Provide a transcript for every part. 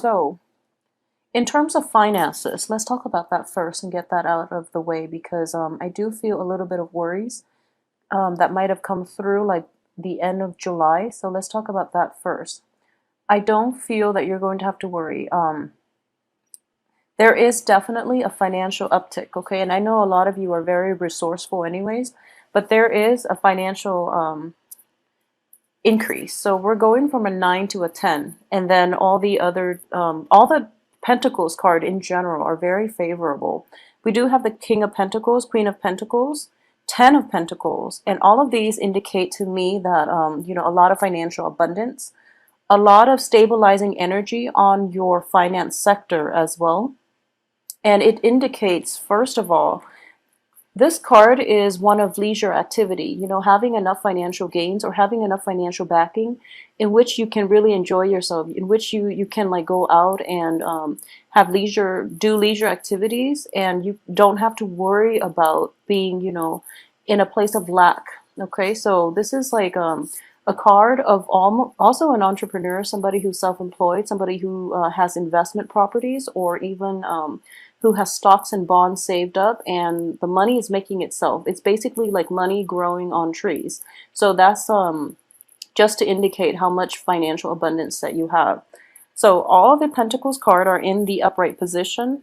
So in terms of finances, let's talk about that first and get that out of the way, because I do feel a little bit of worries that might have come through like the end of July. So let's talk about that first. I don't feel that you're going to have to worry. There is definitely a financial uptick, okay? And I know a lot of you are very resourceful anyways, but there is a financial increase. So we're going from a 9 to a 10, and then all the other, all the Pentacles card in general are very favorable. We do have the King of Pentacles, Queen of Pentacles, 10 of Pentacles, and all of these indicate to me that, a lot of financial abundance, a lot of stabilizing energy on your finance sector as well. And it indicates, first of all, this card is one of leisure activity, having enough financial gains or having enough financial backing in which you can really enjoy yourself, in which you can like go out and have leisure, do leisure activities, and you don't have to worry about being, in a place of lack. Okay, so this is like a card of also an entrepreneur, somebody who's self-employed, somebody who has investment properties, or even who has stocks and bonds saved up, and the money is making itself. It's basically like money growing on trees. So that's just to indicate how much financial abundance that you have. So all the Pentacles card are in the upright position.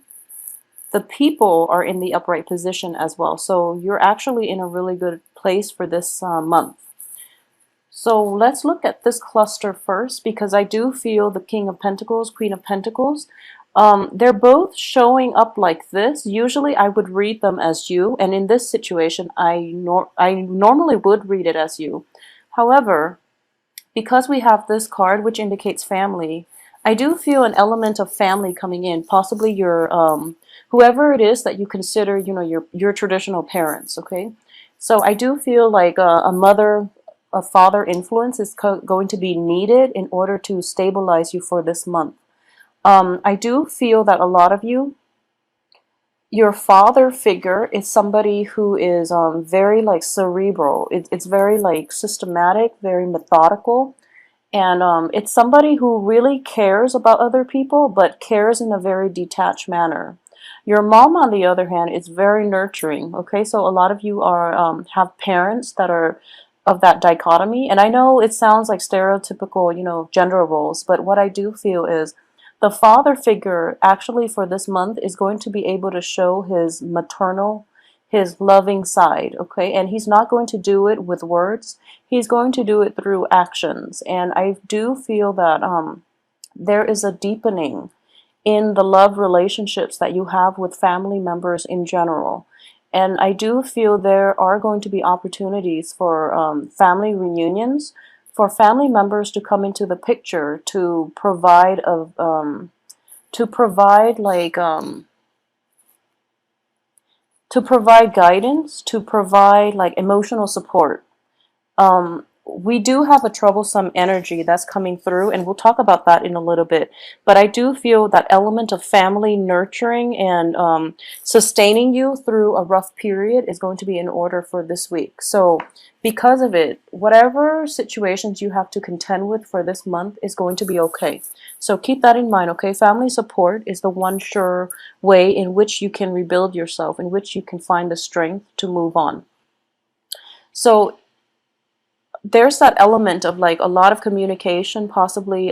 The people are in the upright position as well. So you're actually in a really good place for this month. So let's look at this cluster first, because I do feel the King of Pentacles, Queen of Pentacles, they're both showing up like this. Usually I would read them as you, and in this situation, I normally would read it as you. However, because we have this card, which indicates family, I do feel an element of family coming in, possibly your, whoever it is that you consider, your traditional parents, okay? So I do feel like a mother, a father influence is going to be needed in order to stabilize you for this month. I do feel that a lot of you, your father figure is somebody who is very like cerebral. It's very like systematic, very methodical, and it's somebody who really cares about other people, but cares in a very detached manner. Your mom, on the other hand, is very nurturing. Okay, so a lot of you are have parents that are of that dichotomy, and I know it sounds like stereotypical, gender roles, but what I do feel is the father figure actually for this month is going to be able to show his maternal, his loving side, okay? And he's not going to do it with words. He's going to do it through actions. And I do feel that there is a deepening in the love relationships that you have with family members in general. And I do feel there are going to be opportunities for family reunions, for family members to come into the picture to provide to provide guidance, to provide like emotional support. We do have a troublesome energy that's coming through, and we'll talk about that in a little bit. But I do feel that element of family nurturing and sustaining you through a rough period is going to be in order for this week. So because of it, whatever situations you have to contend with for this month is going to be okay. So keep that in mind, okay? Family support is the one sure way in which you can rebuild yourself, in which you can find the strength to move on. So there's that element of like a lot of communication, possibly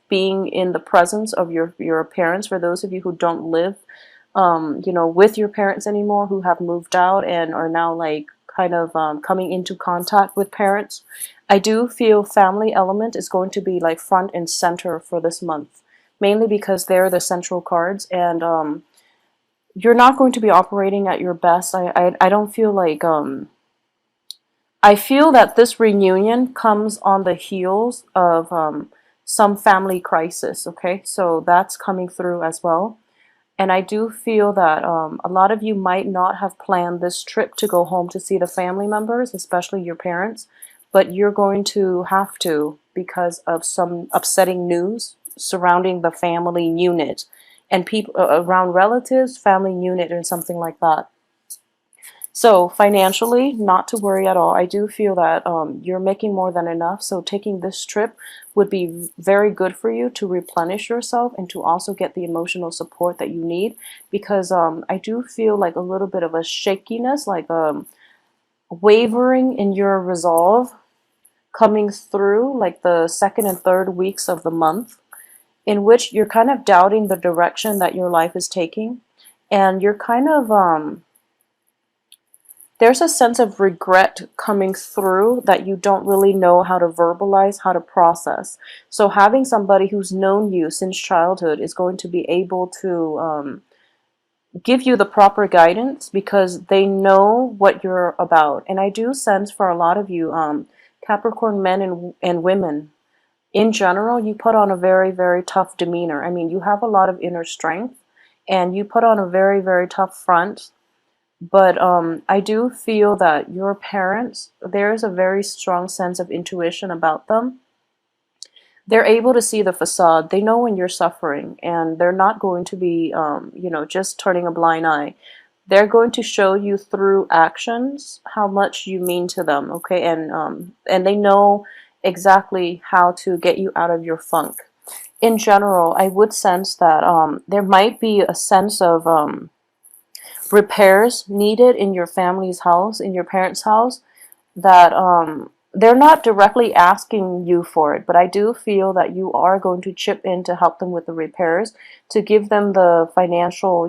being in the presence of your parents, for those of you who don't live with your parents anymore, who have moved out and are now like kind of coming into contact with parents. I do feel family element is going to be like front and center for this month, mainly because they're the central cards, and you're not going to be operating at your best. I don't feel like I feel that this reunion comes on the heels of some family crisis, okay? So that's coming through as well. And I do feel that a lot of you might not have planned this trip to go home to see the family members, especially your parents, but you're going to have to because of some upsetting news surrounding the family unit and people around relatives, family unit, or something like that. So financially, not to worry at all. I do feel that you're making more than enough. So taking this trip would be very good for you to replenish yourself and to also get the emotional support that you need. Because I do feel like a little bit of a shakiness, like wavering in your resolve coming through like the second and third weeks of the month, in which you're kind of doubting the direction that your life is taking. And you're kind of there's a sense of regret coming through that you don't really know how to verbalize, how to process. So having somebody who's known you since childhood is going to be able to give you the proper guidance because they know what you're about. And I do sense for a lot of you, Capricorn men and women in general, you put on a very, very tough demeanor. I mean, you have a lot of inner strength and you put on a very, very tough front. But I do feel that your parents, there is a very strong sense of intuition about them. They're able to see the facade. They know when you're suffering, and they're not going to be, just turning a blind eye. They're going to show you through actions how much you mean to them, okay? And they know exactly how to get you out of your funk. In general, I would sense that there might be a sense of repairs needed in your family's house, in your parents' house, that they're not directly asking you for it, but I do feel that you are going to chip in to help them with the repairs, to give them the financial,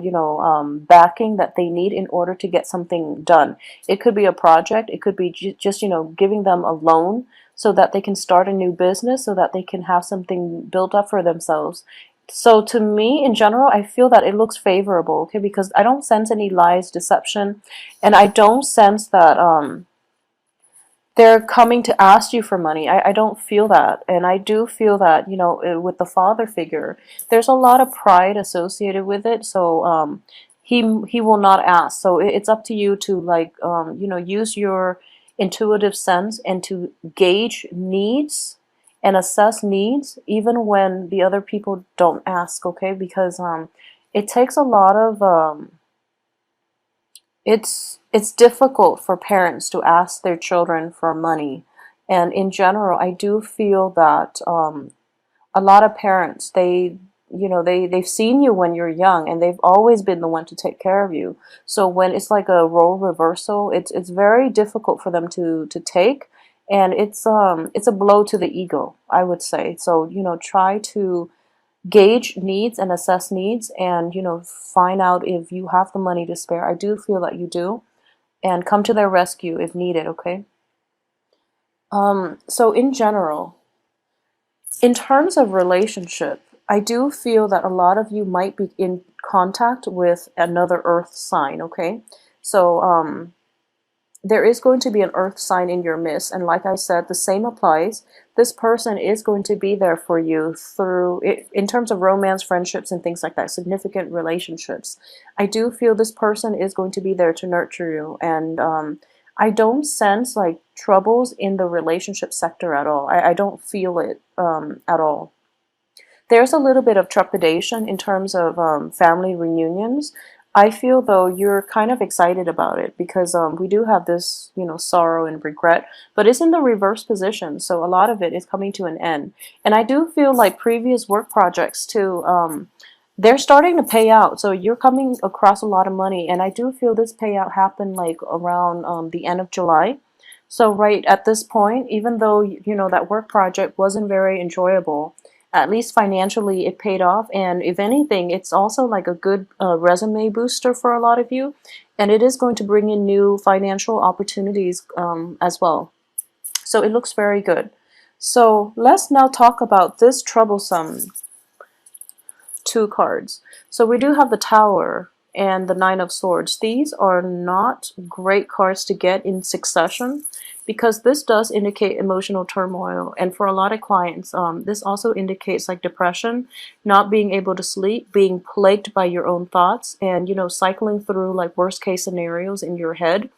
backing that they need in order to get something done. It could be a project, it could be just, giving them a loan so that they can start a new business, so that they can have something built up for themselves. So to me, in general, I feel that it looks favorable, okay, because I don't sense any lies, deception, and I don't sense that they're coming to ask you for money. I don't feel that. And I do feel that, with the father figure, there's a lot of pride associated with it. So he will not ask. So it's up to you to like, use your intuitive sense and to gauge needs and assess needs even when the other people don't ask, okay? Because it takes a lot of it's difficult for parents to ask their children for money. And in general, I do feel that a lot of parents, they've seen you when you're young and they've always been the one to take care of you. So when it's like a role reversal, it's very difficult for them to take, and it's a blow to the ego, I would say. So try to gauge needs and assess needs, and find out if you have the money to spare. I do feel that you do, and come to their rescue if needed, okay? So in general, in terms of relationship, I do feel that a lot of you might be in contact with another earth sign, okay? So there is going to be an earth sign in your midst, and like I said, the same applies. This person is going to be there for you through in terms of romance, friendships, and things like that, significant relationships. I do feel this person is going to be there to nurture you, and I don't sense like troubles in the relationship sector at all. I don't feel it at all. There's a little bit of trepidation in terms of family reunions. I feel though you're kind of excited about it because we do have this, sorrow and regret, but it's in the reverse position. So a lot of it is coming to an end. And I do feel like previous work projects too, they're starting to pay out. So you're coming across a lot of money. And I do feel this payout happened like around the end of July. So right at this point, even though, that work project wasn't very enjoyable, at least financially it paid off. And if anything, it's also like a good resume booster for a lot of you. And it is going to bring in new financial opportunities as well. So it looks very good. So let's now talk about this troublesome two cards. So we do have the Tower and the Nine of Swords. These are not great cards to get in succession because this does indicate emotional turmoil. And for a lot of clients, this also indicates like depression, not being able to sleep, being plagued by your own thoughts, and, cycling through like worst case scenarios in your head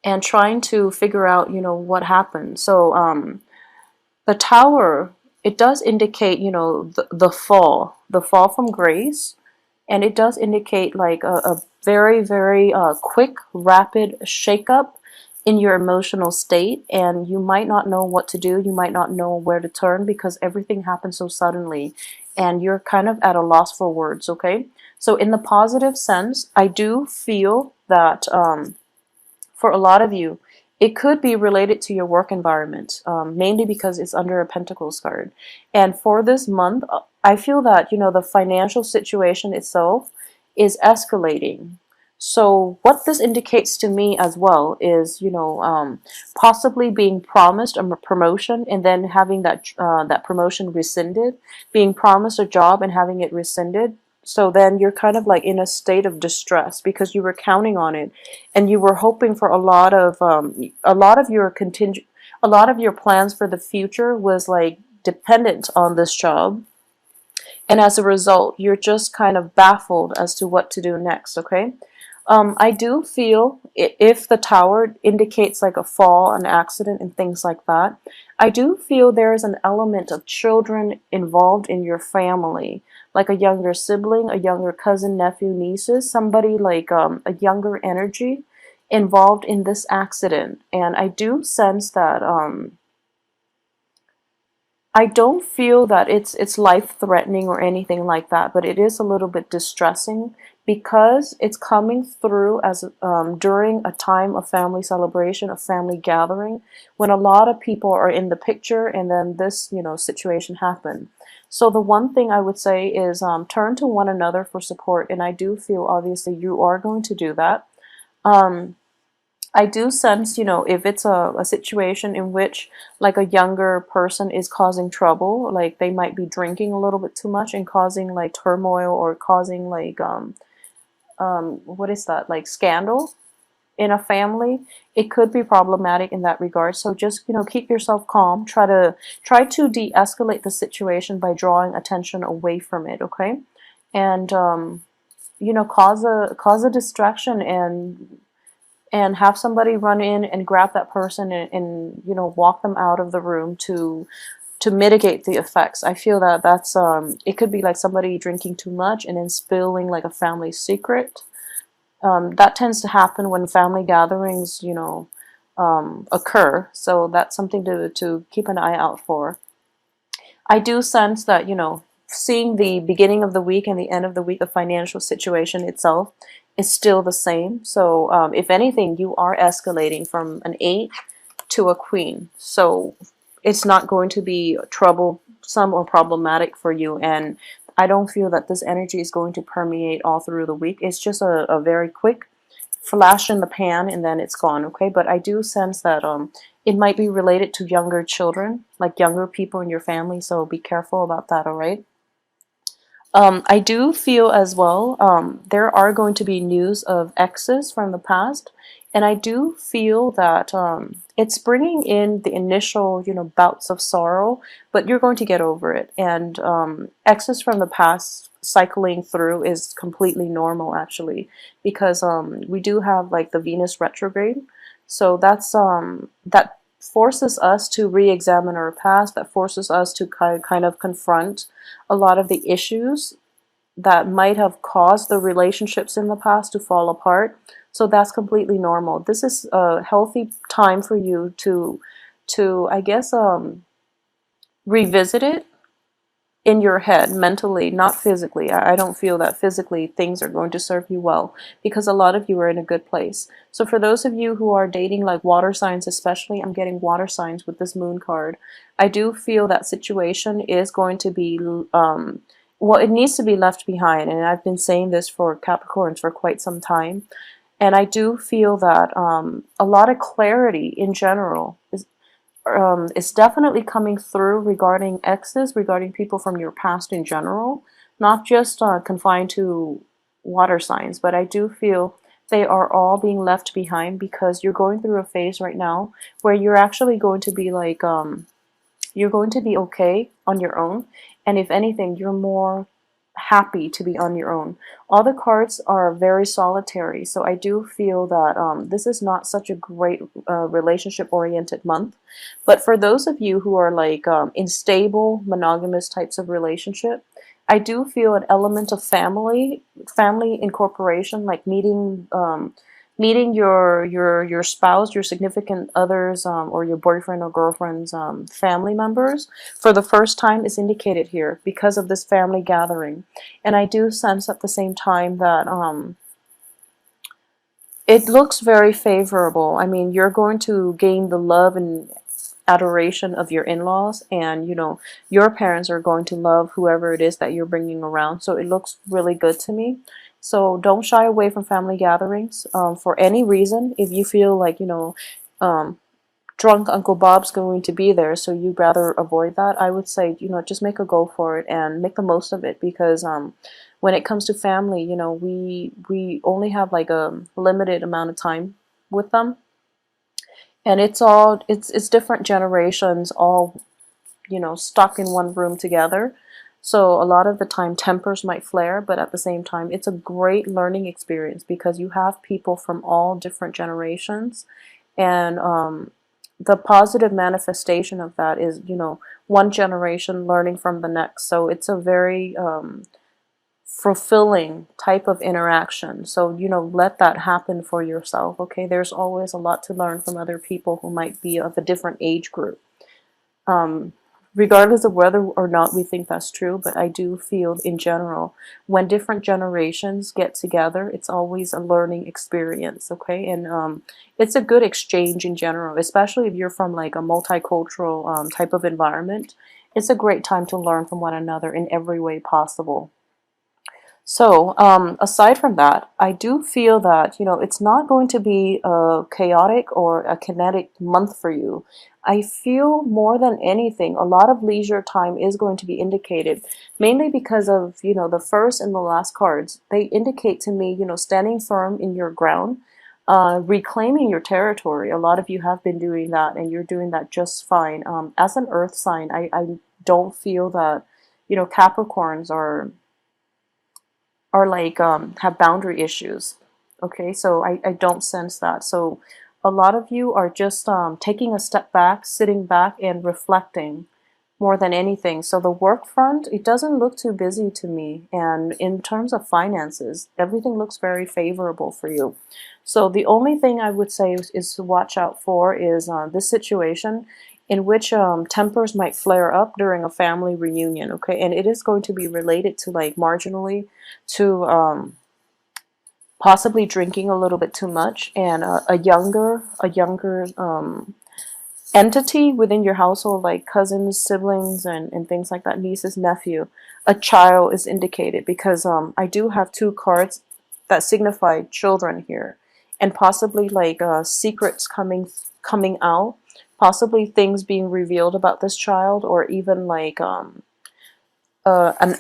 and trying to figure out, what happened. So the Tower, it does indicate, the fall from grace. And it does indicate like very, very quick, rapid shakeup in your emotional state, and you might not know what to do. You might not know where to turn because everything happens so suddenly, and you're kind of at a loss for words, okay? So, in the positive sense, I do feel that for a lot of you, it could be related to your work environment, mainly because it's under a Pentacles card. And for this month, I feel that, the financial situation itself is escalating. So what this indicates to me as well is, possibly being promised a promotion and then having that promotion rescinded, being promised a job and having it rescinded. So then you're kind of like in a state of distress because you were counting on it, and you were hoping for a lot of your plans for the future was like dependent on this job, and as a result, you're just kind of baffled as to what to do next. Okay. I do feel if the tower indicates like a fall, an accident, and things like that, I do feel there is an element of children involved in your family, like a younger sibling, a younger cousin, nephew, nieces, somebody like a younger energy involved in this accident. And I do sense that I don't feel that it's life-threatening or anything like that, but it is a little bit distressing because it's coming through as during a time of family celebration, a family gathering, when a lot of people are in the picture, and then this, situation happened. So the one thing I would say is turn to one another for support, and I do feel obviously you are going to do that. I do sense, if it's a situation in which like a younger person is causing trouble, like they might be drinking a little bit too much and causing like turmoil or causing like what is that, like scandal in a family, it could be problematic in that regard. So just, keep yourself calm. Try to de-escalate the situation by drawing attention away from it, okay? And cause a distraction, and have somebody run in and grab that person and walk them out of the room to mitigate the effects. I feel that that's it could be like somebody drinking too much and then spilling like a family secret. That tends to happen when family gatherings, occur. So that's something to keep an eye out for. I do sense that, seeing the beginning of the week and the end of the week, the financial situation itself is still the same. So if anything, you are escalating from an 8 to a queen. So it's not going to be troublesome or problematic for you. And I don't feel that this energy is going to permeate all through the week. It's just a very quick flash in the pan and then it's gone, okay? But I do sense that it might be related to younger children, like younger people in your family, so be careful about that, all right? I do feel as well there are going to be news of exes from the past, and I do feel that it's bringing in the initial, bouts of sorrow, but you're going to get over it. And exes from the past cycling through is completely normal, actually, because we do have like the Venus retrograde, so that forces us to re-examine our past, that forces us to kind of confront a lot of the issues that might have caused the relationships in the past to fall apart. So that's completely normal. This is a healthy time for you to I guess revisit it in your head, mentally, not physically. I don't feel that physically things are going to serve you well because a lot of you are in a good place. So for those of you who are dating like water signs, especially, I'm getting water signs with this moon card. I do feel that situation is going to be, well, it needs to be left behind. And I've been saying this for Capricorns for quite some time. And I do feel that a lot of clarity in general is definitely coming through regarding exes, regarding people from your past in general, not just confined to water signs, but I do feel they are all being left behind because you're going through a phase right now where you're actually going to be like, you're going to be okay on your own. And if anything, you're more happy to be on your own. All the cards are very solitary, so I do feel that this is not such a great relationship-oriented month. But for those of you who are like in stable, monogamous types of relationship, I do feel an element of family incorporation, like meeting your spouse, your significant others, or your boyfriend or girlfriend's family members for the first time is indicated here because of this family gathering. And I do sense at the same time that it looks very favorable. I mean, you're going to gain the love and adoration of your in-laws, and your parents are going to love whoever it is that you're bringing around. So it looks really good to me. So don't shy away from family gatherings for any reason. If you feel like um, drunk Uncle Bob's going to be there, so you'd rather avoid that, I would say just make a go for it and make the most of it, because when it comes to family, we only have like a limited amount of time with them, and it's different generations all stuck in one room together. So a lot of the time tempers might flare, but at the same time it's a great learning experience because you have people from all different generations, and the positive manifestation of that is one generation learning from the next. So it's a very fulfilling type of interaction. So, let that happen for yourself, okay? There's always a lot to learn from other people who might be of a different age group. Um, Regardless of whether or not we think that's true, but I do feel in general, when different generations get together, it's always a learning experience, okay? And it's a good exchange in general, especially if you're from like a multicultural type of environment. It's a great time to learn from one another in every way possible. So, aside from that, I do feel that, it's not going to be a chaotic or a kinetic month for you. I feel more than anything, a lot of leisure time is going to be indicated, mainly because of, the first and the last cards. They indicate to me, standing firm in your ground, reclaiming your territory. A lot of you have been doing that, and you're doing that just fine. As an earth sign, I don't feel that, Capricorns are like have boundary issues. Okay, so I don't sense that. So a lot of you are just taking a step back, sitting back and reflecting more than anything. So the work front, it doesn't look too busy to me. And in terms of finances, everything looks very favorable for you. So the only thing I would say is to watch out for is this situation in which tempers might flare up during a family reunion, okay? And it is going to be related to like marginally to possibly drinking a little bit too much, and a younger entity within your household, like cousins, siblings, and things like that, nieces, nephew, a child is indicated, because I do have two cards that signify children here, and possibly like secrets coming out, possibly things being revealed about this child, or even like an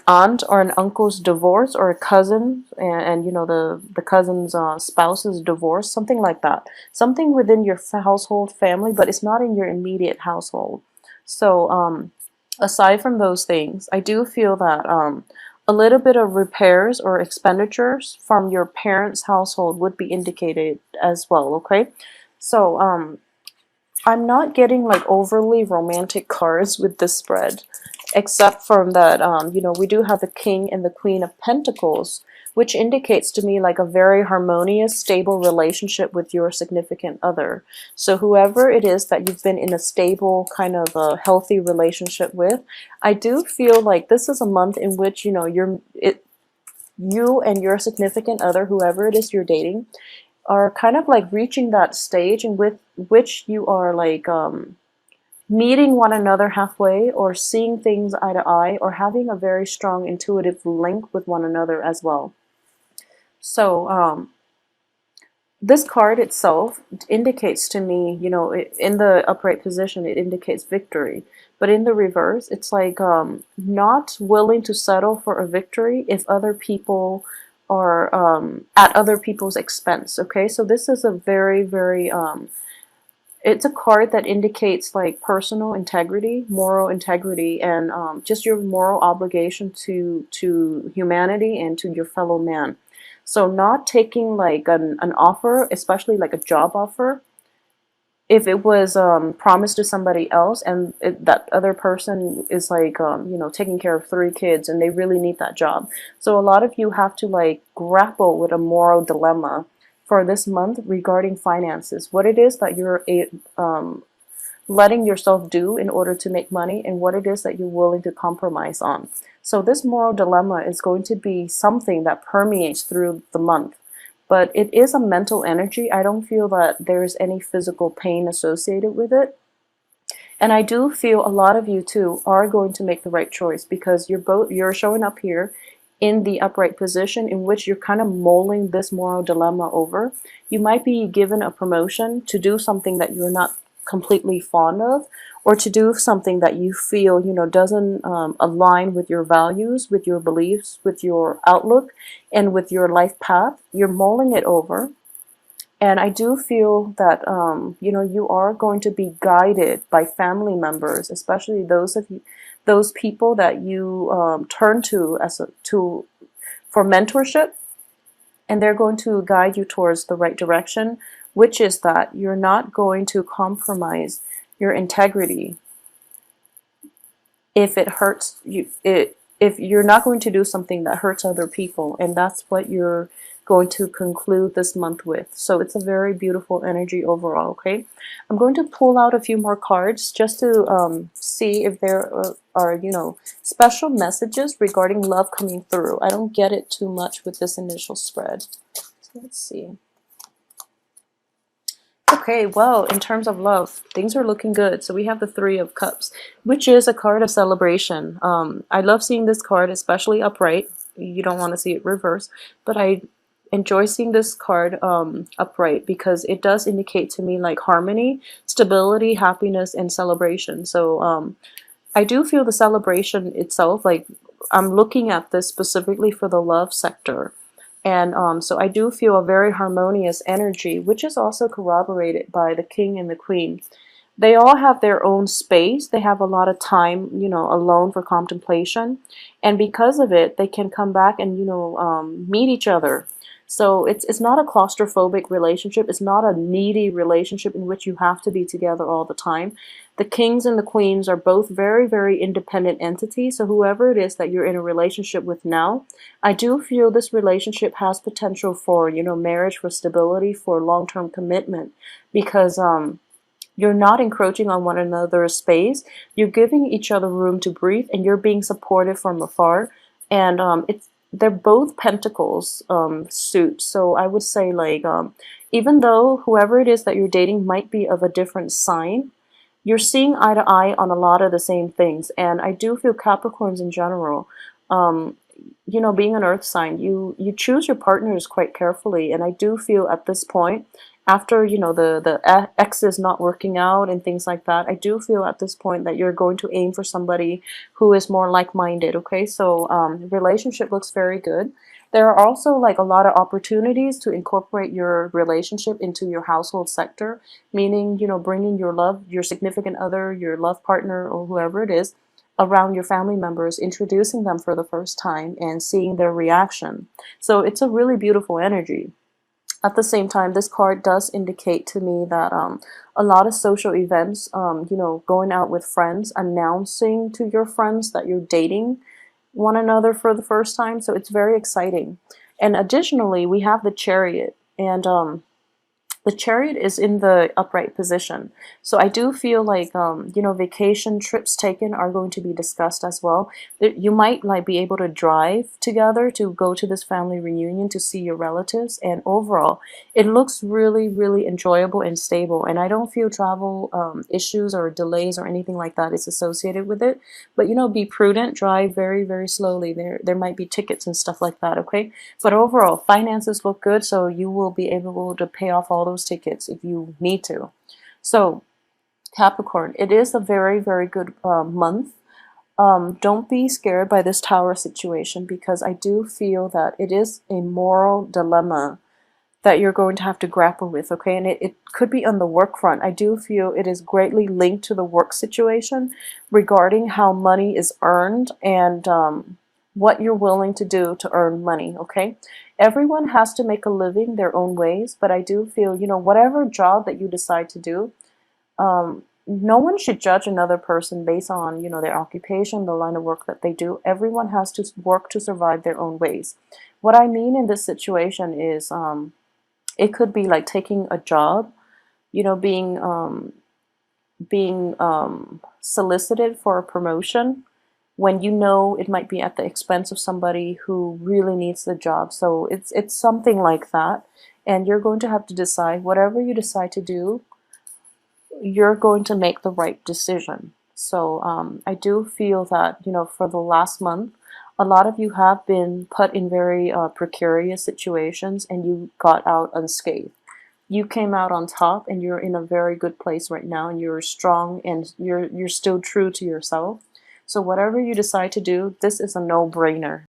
aunt or an uncle's divorce, or a cousin and the cousin's spouse's divorce, something like that, something within your household family, but it's not in your immediate household. So aside from those things, I do feel that a little bit of repairs or expenditures from your parents' household would be indicated as well, okay? So I'm not getting like overly romantic cards with this spread, except from that, we do have the King and the Queen of Pentacles, which indicates to me like a very harmonious, stable relationship with your significant other. So whoever it is that you've been in a stable, kind of a healthy relationship with, I do feel like this is a month in which, you and your significant other, whoever it is you're dating, are kind of like reaching that stage in with which you are like meeting one another halfway, or seeing things eye to eye, or having a very strong intuitive link with one another as well. So this card itself indicates to me, in the upright position, it indicates victory. But in the reverse, it's like not willing to settle for a victory if other people are at other people's expense. Okay, so this is a very, very it's a card that indicates like personal integrity, moral integrity, and just your moral obligation to humanity and to your fellow man. So not taking like an offer, especially like a job offer, if it was promised to somebody else, and that other person is like taking care of 3 kids and they really need that job. So a lot of you have to like grapple with a moral dilemma for this month regarding finances, what it is that you're letting yourself do in order to make money, and what it is that you're willing to compromise on. So this moral dilemma is going to be something that permeates through the month, but it is a mental energy. I don't feel that there's any physical pain associated with it. And I do feel a lot of you too are going to make the right choice, because you're showing up here in the upright position in which you're kind of mulling this moral dilemma over. You might be given a promotion to do something that you're not completely fond of, or to do something that you feel doesn't align with your values, with your beliefs, with your outlook, and with your life path. You're mulling it over. And I do feel that you are going to be guided by family members, especially those people that you turn to for mentorship, and they're going to guide you towards the right direction, which is that you're not going to compromise your integrity if it hurts you. If you're not going to do something that hurts other people, and that's what you're going to conclude this month with. So it's a very beautiful energy overall. Okay, I'm going to pull out a few more cards just to see if there are special messages regarding love coming through. I don't get it too much with this initial spread. So let's see. Okay, well, in terms of love, things are looking good. So we have the Three of Cups, which is a card of celebration. I love seeing this card, especially upright. You don't want to see it reverse, but I enjoy seeing this card upright, because it does indicate to me like harmony, stability, happiness, and celebration. So I do feel the celebration itself, like I'm looking at this specifically for the love sector. And so I do feel a very harmonious energy, which is also corroborated by the King and the Queen. They all have their own space. They have a lot of time, alone for contemplation. And because of it, they can come back and, meet each other. So it's not a claustrophobic relationship. It's not a needy relationship in which you have to be together all the time. The kings and the queens are both very, very independent entities. So whoever it is that you're in a relationship with now, I do feel this relationship has potential for, marriage, for stability, for long-term commitment, because you're not encroaching on one another's space. You're giving each other room to breathe, and you're being supported from afar. And they're both pentacles suit. So I would say, like, even though whoever it is that you're dating might be of a different sign, you're seeing eye to eye on a lot of the same things. And I do feel Capricorns in general, being an earth sign, you choose your partners quite carefully. And I do feel at this point, after the ex is not working out and things like that, I do feel at this point that you're going to aim for somebody who is more like-minded. Okay, so relationship looks very good. There are also like a lot of opportunities to incorporate your relationship into your household sector, meaning bringing your love, your significant other, your love partner, or whoever it is, around your family members, introducing them for the first time and seeing their reaction. So it's a really beautiful energy. At the same time, this card does indicate to me that a lot of social events, going out with friends, announcing to your friends that you're dating one another for the first time. So it's very exciting. And additionally, we have the Chariot. And the Chariot is in the upright position. So I do feel like, vacation trips taken are going to be discussed as well. You might like be able to drive together to go to this family reunion to see your relatives. And overall, it looks really, really enjoyable and stable. And I don't feel travel issues or delays or anything like that is associated with it. But, be prudent, drive very, very slowly. There might be tickets and stuff like that, okay? But overall, finances look good, so you will be able to pay off all those tickets if you need to. So Capricorn, it is a very, very good month. Don't be scared by this Tower situation, because I do feel that it is a moral dilemma that you're going to have to grapple with, okay? And it could be on the work front. I do feel it is greatly linked to the work situation regarding how money is earned and what you're willing to do to earn money, okay? Everyone has to make a living their own ways, but I do feel, whatever job that you decide to do, No one should judge another person based on, their occupation, the line of work that they do. Everyone has to work to survive their own ways. What I mean in this situation is, it could be like taking a job, being solicited for a promotion when you know it might be at the expense of somebody who really needs the job. So it's something like that, and you're going to have to decide whatever you decide to do, you're going to make the right decision. So I do feel that, for the last month, a lot of you have been put in very precarious situations and you got out unscathed. You came out on top and you're in a very good place right now, and you're strong and you're still true to yourself. So whatever you decide to do, this is a no-brainer.